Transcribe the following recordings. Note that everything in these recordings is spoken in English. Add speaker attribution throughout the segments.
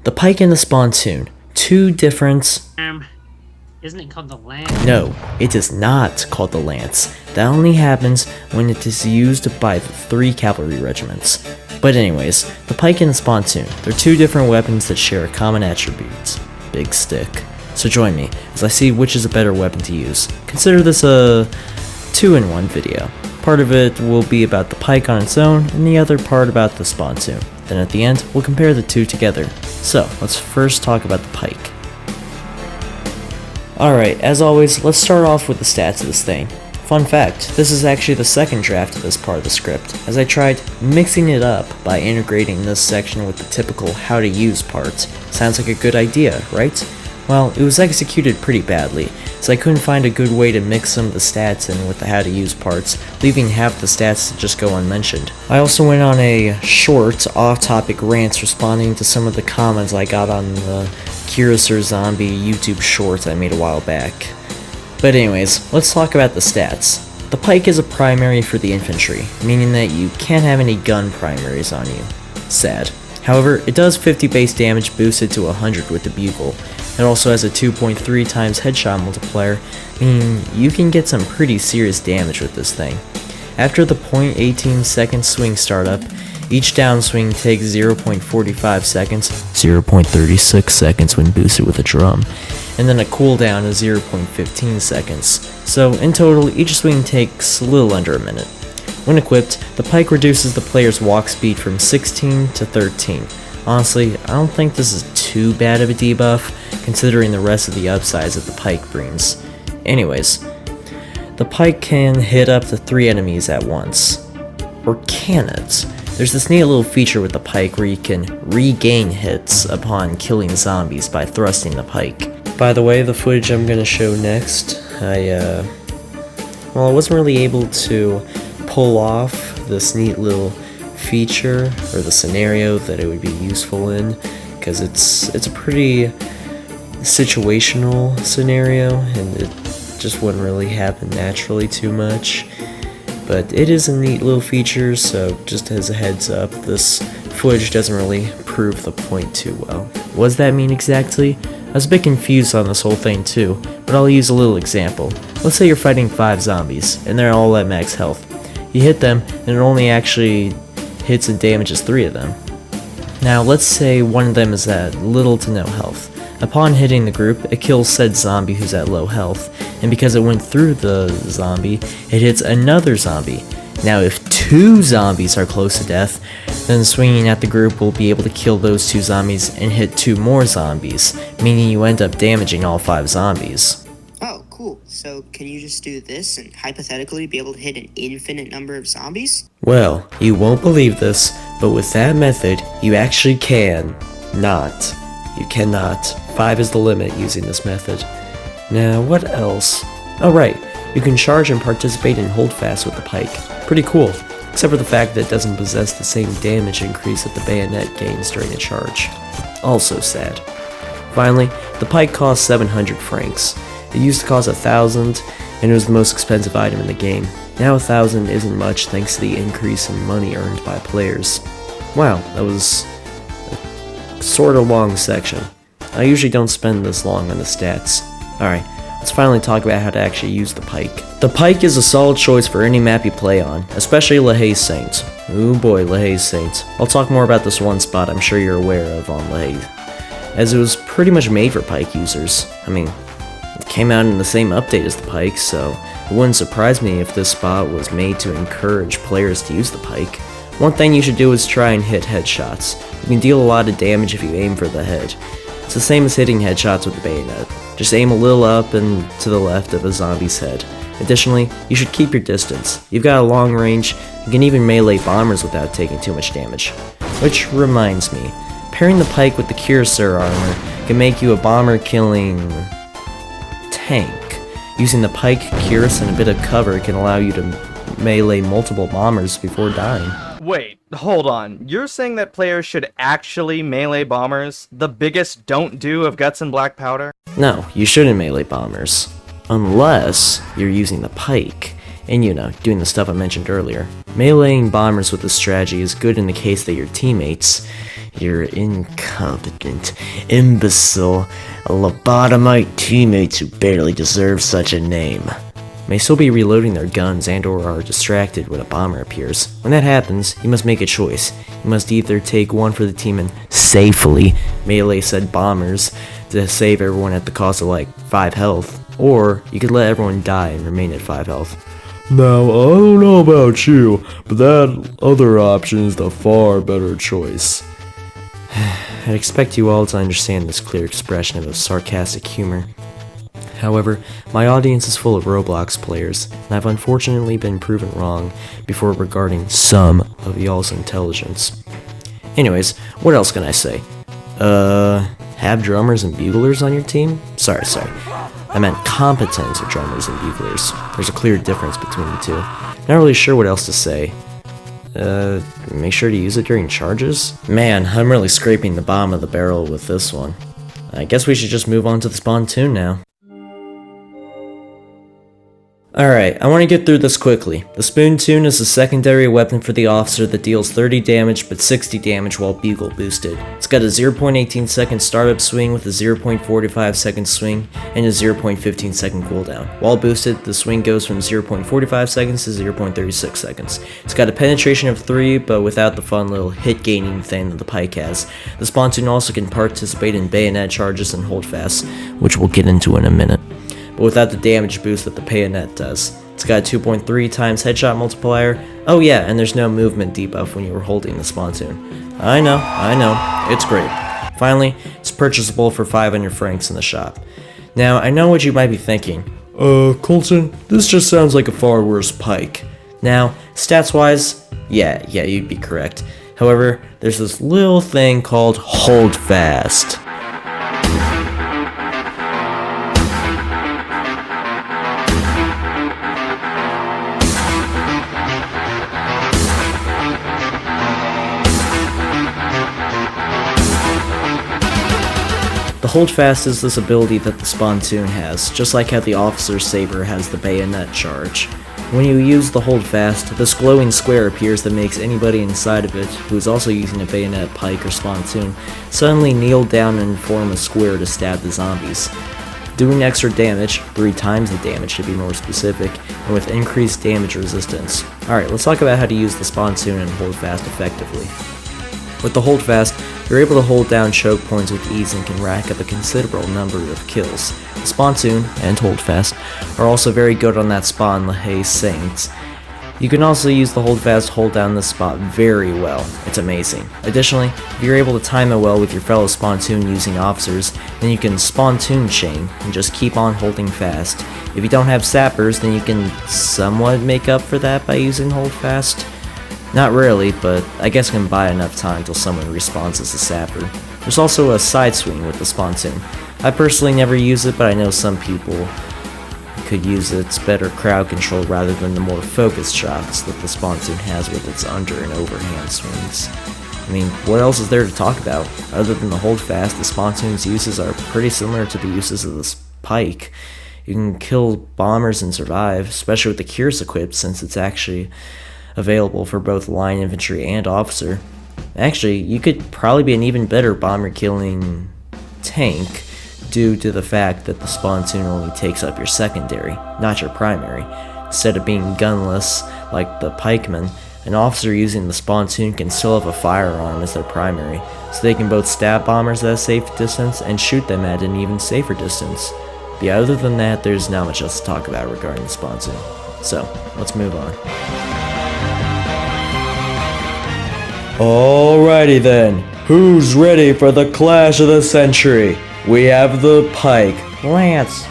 Speaker 1: The Pike and the Spontoon. Two different...
Speaker 2: Isn't it called the Lance?
Speaker 1: No, it is not called the Lance. That only happens when it is used by the 3 cavalry regiments. But anyways, the Pike and the Spontoon. They're two different weapons that share a common attribute. Big stick. So join me, as I see which is a better weapon to use. Consider this a 2-in-1 video. Part of it will be about the Pike on its own, and the other part about the Spontoon. Then at the end, we'll compare the two together. So, let's first talk about the Pike. Alright, as always, let's start off with the stats of this thing. Fun fact, this is actually the second draft of this part of the script, as I tried mixing it up by integrating this section with the typical how to use parts. Sounds like a good idea, right? Well, it was executed pretty badly, so I couldn't find a good way to mix some of the stats in with the how to use parts, leaving half the stats to just go unmentioned. I also went on a short, off-topic rant responding to some of the comments I got on the Curiouser Zombie YouTube short I made a while back. But anyways, let's talk about the stats. The Pike is a primary for the infantry, meaning that you can't have any gun primaries on you. Sad. However, it does 50 base damage boosted to 100 with the bugle. It also has a 2.3 times headshot multiplier, meaning you can get some pretty serious damage with this thing. After the 0.18 second swing startup, each downswing takes 0.45 seconds, 0.36 seconds when boosted with a drum, and then a cooldown of 0.15 seconds. So in total, each swing takes a little under a minute. When equipped, the Pike reduces the player's walk speed from 16 to 13. Honestly, I don't think this is too bad of a debuff, considering the rest of the upsides that the Pike brings. Anyways, the Pike can hit up to 3 enemies at once. Or can it? There's this neat little feature with the Pike where you can regain hits upon killing zombies by thrusting the Pike. By the way, the footage I'm going to show next, I wasn't really able to pull off this neat little feature or the scenario that it would be useful in, because it's a pretty situational scenario and it just wouldn't really happen naturally too much. But it is a neat little feature, so just as a heads up, this footage doesn't really prove the point too well. What does that mean exactly? I was a bit confused on this whole thing too, but I'll use a little example. Let's say you're fighting 5 zombies, and they're all at max health. You hit them, and it only actually hits and damages 3 of them. Now let's say one of them is at little to no health. Upon hitting the group, it kills said zombie who's at low health, and because it went through the zombie, it hits another zombie. Now if 2 zombies are close to death, then swinging at the group will be able to kill those 2 zombies and hit 2 more zombies, meaning you end up damaging all 5 zombies.
Speaker 3: Oh, cool. So can you just do this and hypothetically be able to hit an infinite number of zombies?
Speaker 1: Well, you won't believe this, but with that method, you actually can not. You cannot. 5 is the limit using this method. Now, what else? Oh right, you can charge and participate in holdfast with the Pike. Pretty cool, except for the fact that it doesn't possess the same damage increase that the bayonet gains during a charge. Also sad. Finally, the Pike costs 700 francs. It used to cost 1,000, and it was the most expensive item in the game. Now 1,000 isn't much thanks to the increase in money earned by players. Wow, that was a sort of long section. I usually don't spend this long on the stats. Alright, let's finally talk about how to actually use the Pike. The Pike is a solid choice for any map you play on, especially La Haye Saint. Ooh boy, La Haye Saint. I'll talk more about this one spot I'm sure you're aware of on La Haye, as it was pretty much made for Pike users. I mean, it came out in the same update as the Pike, so it wouldn't surprise me if this spot was made to encourage players to use the Pike. One thing you should do is try and hit headshots. You can deal a lot of damage if you aim for the head. It's the same as hitting headshots with the bayonet. Just aim a little up and to the left of a zombie's head. Additionally, you should keep your distance. You've got a long range, you can even melee bombers without taking too much damage. Which reminds me, pairing the Pike with the Curiouser armor can make you a bomber killing tank. Using the Pike, Cuirass, and a bit of cover can allow you to melee multiple bombers before dying.
Speaker 4: Wait, hold on. You're saying that players should actually melee bombers? The biggest don't do of Guts and Black Powder?
Speaker 1: No, you shouldn't melee bombers. Unless you're using the Pike. and doing the stuff I mentioned earlier. Meleeing bombers with this strategy is good in the case that your teammates, your incompetent, imbecile, lobotomite teammates who barely deserve such a name, may still be reloading their guns and or are distracted when a bomber appears. When that happens, you must make a choice. You must either take one for the team and safely melee said bombers to save everyone at the cost of like 5 health, or you could let everyone die and remain at 5 health. Now, I don't know about you, but that other option is the far better choice. I'd expect you all to understand this clear expression of sarcastic humor. However, my audience is full of Roblox players, and I've unfortunately been proven wrong before regarding some of y'all's intelligence. Anyways, what else can I say? Have drummers and buglers on your team? Sorry. I meant competent drummers and buglers. There's a clear difference between the two. Not really sure what else to say. Make sure to use it during charges? Man, I'm really scraping the bottom of the barrel with this one. I guess we should just move on to the Spontoon now. Alright, I want to get through this quickly. The Spontoon is a secondary weapon for the officer that deals 30 damage but 60 damage while bugle boosted. It's got a 0.18 second startup swing with a 0.45 second swing and a 0.15 second cooldown. While boosted, the swing goes from 0.45 seconds to 0.36 seconds. It's got a penetration of 3 but without the fun little hit gaining thing that the Pike has. The Spontoon also can participate in bayonet charges and holdfasts, which we'll get into in a minute, but without the damage boost that the bayonet does. It's got a 2.3 times headshot multiplier. Oh yeah, and there's no movement debuff when you were holding the Spontoon. I know, it's great. Finally, it's purchasable for 500 francs in the shop. Now, I know what you might be thinking. Colton, this just sounds like a far worse Pike. Now, stats-wise, yeah, you'd be correct. However, there's this little thing called holdfast. The holdfast is this ability that the Spontoon has, just like how the officer's saber has the bayonet charge. When you use the holdfast, this glowing square appears that makes anybody inside of it, who is also using a bayonet, pike, or Spontoon, suddenly kneel down and form a square to stab the zombies, doing extra damage, 3 times the damage to be more specific, and with increased damage resistance. Alright, let's talk about how to use the Spontoon and holdfast effectively. With the holdfast, you're able to hold down choke points with ease and can rack up a considerable number of kills. The Spontoon and holdfast are also very good on that spot in the Hay Saints. You can also use the holdfast to hold down this spot very well. It's amazing. Additionally, if you're able to time it well with your fellow Spontoon using officers, then you can Spontoon chain and just keep on holding fast. If you don't have sappers, then you can somewhat make up for that by using holdfast. Not really, but I guess I can buy enough time till someone respawns as a sapper. There's also a side swing with the Spontoon. I personally never use it, but I know some people could use its better crowd control rather than the more focused shots that the Spontoon has with its under and overhand swings. I mean, what else is there to talk about? Other than the holdfast, the Spontoon's uses are pretty similar to the uses of the Pike. You can kill bombers and survive, especially with the Cures equipped, since it's actually available for both line infantry and officer. Actually, you could probably be an even better bomber killing tank due to the fact that the Spontoon only takes up your secondary, not your primary. Instead of being gunless like the pikemen, an officer using the Spontoon can still have a firearm as their primary, so they can both stab bombers at a safe distance and shoot them at an even safer distance. But yeah, other than that, there's not much else to talk about regarding the Spontoon. So, let's move on. Alrighty then, who's ready for the clash of the century? We have the Pike, Lance,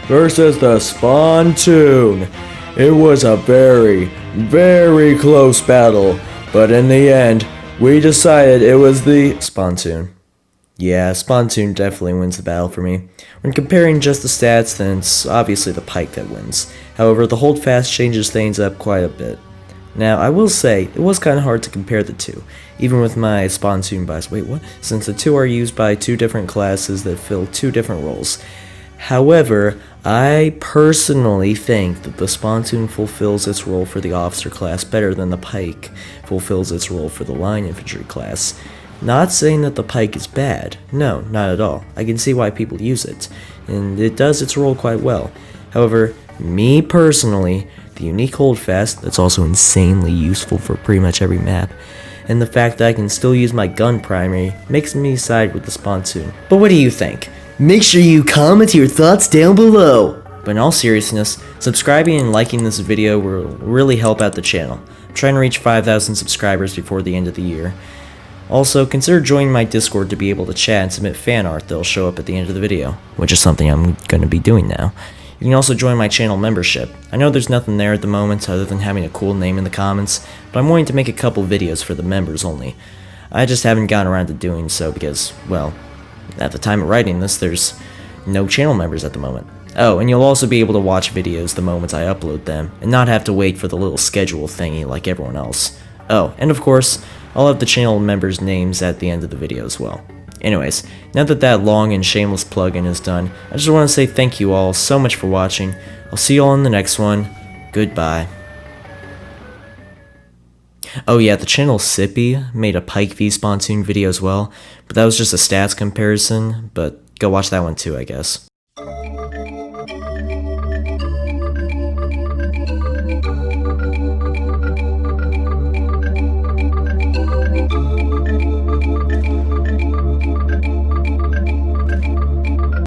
Speaker 1: versus the Spontoon. It was a very, very close battle, but in the end, we decided it was the Spontoon. Yeah, Spontoon definitely wins the battle for me. When comparing just the stats, then it's obviously the Pike that wins. However, the holdfast changes things up quite a bit. Now, I will say, it was kind of hard to compare the two, even with my Spontoon bias. Wait, what? Since the two are used by two different classes that fill two different roles. However, I personally think that the Spontoon fulfills its role for the officer class better than the Pike fulfills its role for the line infantry class. Not saying that the Pike is bad, no, not at all. I can see why people use it, and it does its role quite well. However, me personally, the unique holdfast that's also insanely useful for pretty much every map, and the fact that I can still use my gun primary makes me side with the Spontoon. But what do you think? Make sure you comment your thoughts down below! But in all seriousness, subscribing and liking this video will really help out the channel. I'm trying to reach 5,000 subscribers before the end of the year. Also, consider joining my Discord to be able to chat and submit fan art that'll show up at the end of the video, which is something I'm going to be doing now. You can also join my channel membership. I know there's nothing there at the moment other than having a cool name in the comments, but I'm wanting to make a couple videos for the members only. I just haven't gotten around to doing so because, well, at the time of writing this, there's no channel members at the moment. Oh, and you'll also be able to watch videos the moment I upload them, and not have to wait for the little schedule thingy like everyone else. Oh, and of course, I'll have the channel members' names at the end of the video as well. Anyways, now that that long and shameless plug-in is done, I just want to say thank you all so much for watching. I'll see you all in the next one. Goodbye. Oh yeah, the channel Sippy made a Pike v Spontoon video as well, but that was just a stats comparison, but go watch that one too, I guess.